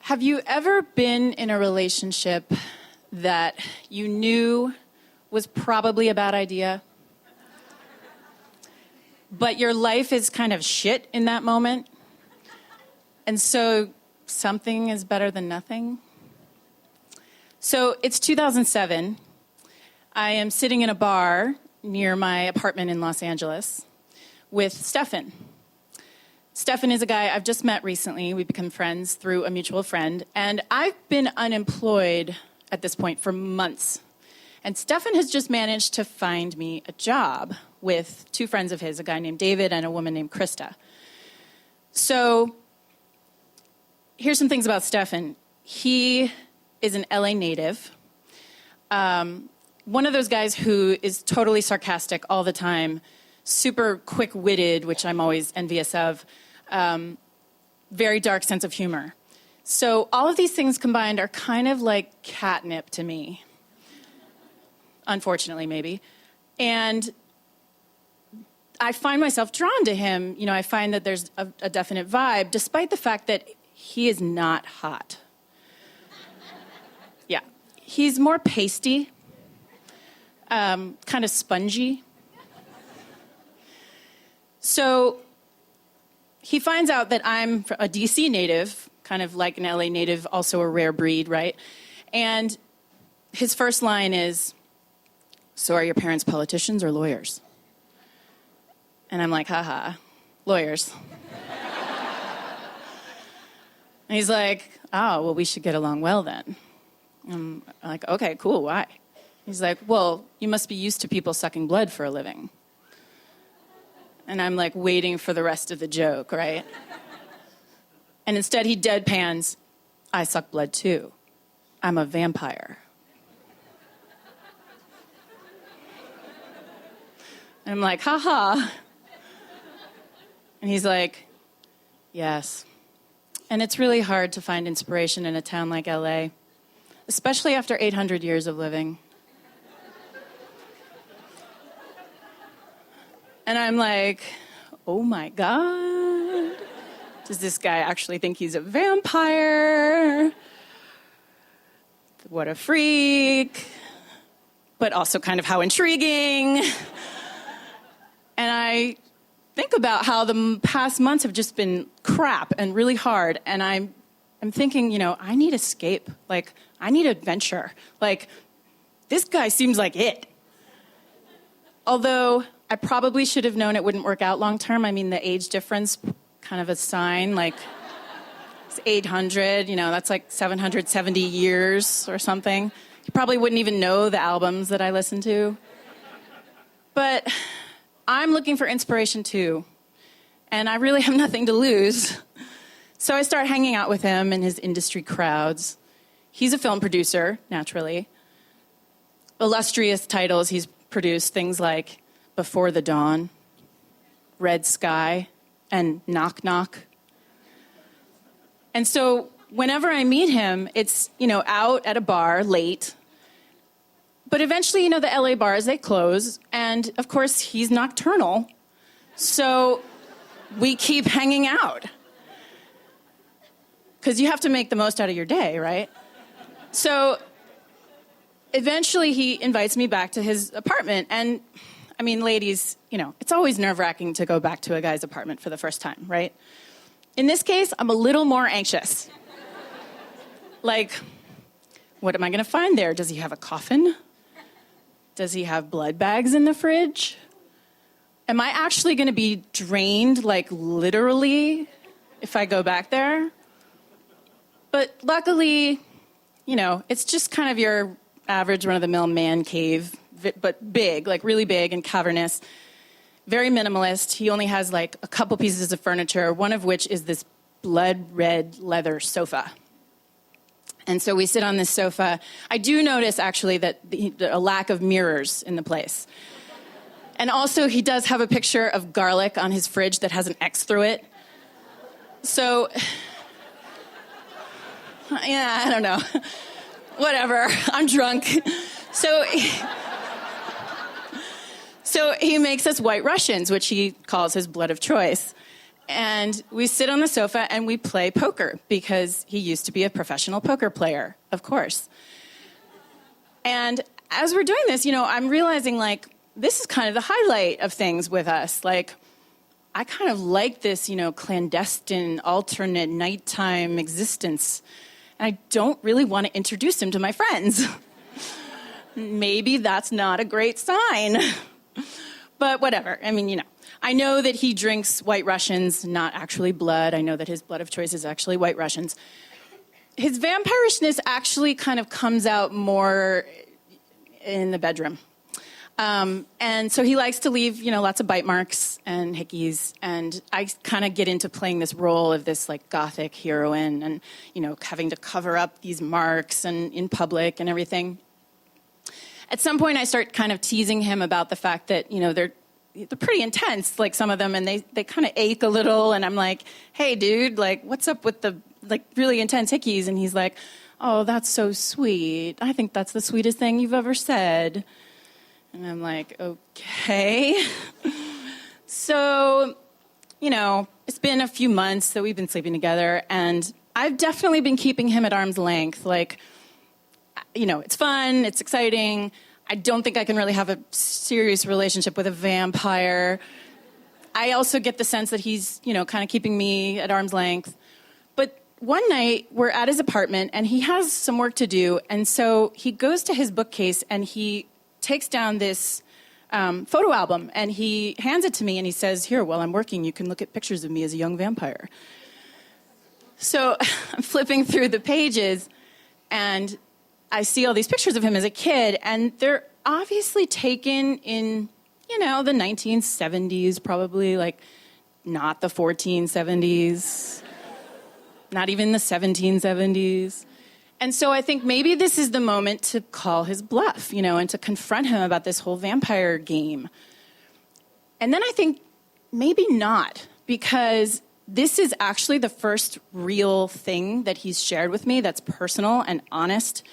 Have you ever been in a relationship that you knew was probably a bad idea, but your life is kind of shit in that moment, and so something is better than nothing? So it's 2007. I am sitting in a bar near my apartment in Los Angeles with Stefan. Stefan is a guy I've just met recently. We've become friends through a mutual friend. And I've been unemployed at this point for months. And Stefan has just managed to find me a job with two friends of his, a guy named David and a woman named Krista. So here's some things about Stefan. He is an LA native. One of those guys who is totally sarcastic all the time, super quick-witted, which I'm always envious of, very dark sense of humor. So all of these things combined are kind of like catnip to me, unfortunately, maybe. And I find myself drawn to him. You know, I find that there's a definite vibe, despite the fact that he is not hot. Yeah, he's more pasty, kind of spongy. So he finds out that I'm a DC native, kind of like an LA native, also a rare breed, right? And his first line is, "So are your parents politicians or lawyers?" And I'm like, haha, lawyers. And he's like, "Oh, well, we should get along well then." I'm like, okay, cool, why? He's like, "Well, you must be used to people sucking blood for a living." And I'm like waiting for the rest of the joke, right? And instead he deadpans, "I suck blood too. I'm a vampire." And I'm like, haha. And he's like, "Yes. And it's really hard to find inspiration in a town like LA, especially after 800 years of living." And I'm like, oh my God, does this guy actually think he's a vampire? What a freak, but also kind of how intriguing. And I think about how the past months have just been crap and really hard. And I'm thinking, you know, I need escape. Like, I need adventure. Like, this guy seems like it. Although I probably should have known it wouldn't work out long term. I mean, the age difference, kind of a sign, like, it's 800, you know, that's like 770 years or something. You probably wouldn't even know the albums that I listen to. But I'm looking for inspiration too, and I really have nothing to lose. So I start hanging out with him and his industry crowds. He's a film producer, naturally. Illustrious titles he's produced, things like Before the Dawn, Red Sky, and Knock Knock. And so whenever I meet him, it's, you know, out at a bar late. But eventually, you know, the LA bars, they close. And of course, he's nocturnal. So we keep hanging out. Because you have to make the most out of your day, right? So eventually he invites me back to his apartment. And I mean, ladies, you know, it's always nerve-wracking to go back to a guy's apartment for the first time, right? In this case, I'm a little more anxious. Like, what am I going to find there? Does he have a coffin? Does he have blood bags in the fridge? Am I actually going to be drained, like literally, if I go back there? But luckily, you know, it's just kind of your average run-of-the-mill man cave, but big, like really big and cavernous, very minimalist. He only has like a couple pieces of furniture, one of which is this blood red leather sofa. And so we sit on this sofa. I do notice, actually, that a lack of mirrors in the place. And also, he does have a picture of garlic on his fridge that has an X through it. So, yeah, I don't know. Whatever, I'm drunk. So he makes us White Russians, which he calls his blood of choice. And we sit on the sofa and we play poker because he used to be a professional poker player, of course. And as we're doing this, I'm realizing, like, this is kind of the highlight of things with us. Like, I kind of like this, clandestine, alternate, nighttime existence. And I don't really want to introduce him to my friends. Maybe that's not a great sign. But whatever. I mean, I know that he drinks White Russians, not actually blood. I know that his blood of choice is actually White Russians. His vampirishness actually kind of comes out more in the bedroom. And so he likes to leave, lots of bite marks and hickeys. And I kind of get into playing this role of this, like, gothic heroine and, having to cover up these marks and in public and everything. At some point, I start kind of teasing him about the fact that, they're pretty intense, like, some of them, and they kind of ache a little. And I'm like, hey, dude, like, what's up with the, like, really intense hickeys? And he's like, oh, that's so sweet. I think that's the sweetest thing you've ever said. And I'm like, okay. So, it's been a few months that we've been sleeping together, and I've definitely been keeping him at arm's length. Like, it's fun, it's exciting. I don't think I can really have a serious relationship with a vampire. I also get the sense that he's, kind of keeping me at arm's length. But one night, we're at his apartment, and he has some work to do, and so he goes to his bookcase, and he takes down this photo album, and he hands it to me, and he says, here, while I'm working, you can look at pictures of me as a young vampire. So I'm flipping through the pages, and I see all these pictures of him as a kid, and they're obviously taken in, the 1970s, probably, like, not the 1470s, not even the 1770s. And so I think maybe this is the moment to call his bluff, and to confront him about this whole vampire game. And then I think maybe not, because this is actually the first real thing that he's shared with me that's personal and honest.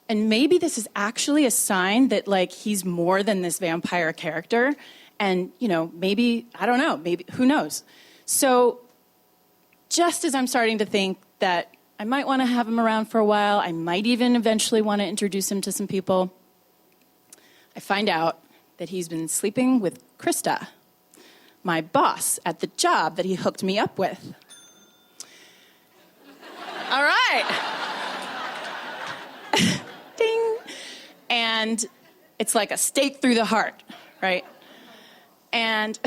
And maybe this is actually a sign that, like, he's more than this vampire character. And, maybe, I don't know, maybe, who knows? So just as I'm starting to think that I might want to have him around for a while, I might even eventually want to introduce him to some people, I find out that he's been sleeping with Krista, my boss at the job that he hooked me up with. All right. Ding. And it's like a stake through the heart, right? And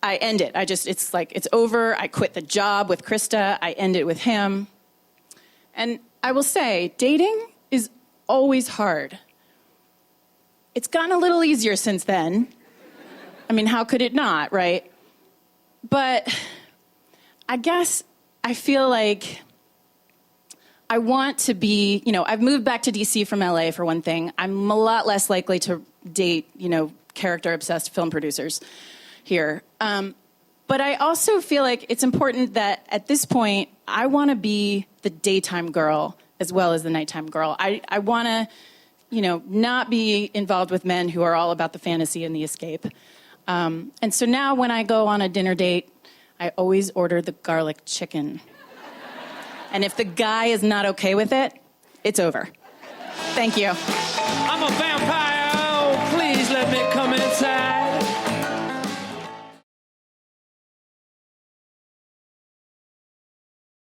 I end it. It's like, it's over. I quit the job with Krista. I end it with him. And I will say, dating is always hard. It's gotten a little easier since then. I mean, how could it not, right? But I guess I feel like I want to be, I've moved back to DC from LA for one thing. I'm a lot less likely to date, character-obsessed film producers here. But I also feel like it's important that at this point, I want to be the daytime girl as well as the nighttime girl. I want to, not be involved with men who are all about the fantasy and the escape. And so now when I go on a dinner date, I always order the garlic chicken. And if the guy is not okay with it, it's over. Thank you. I'm a vampire.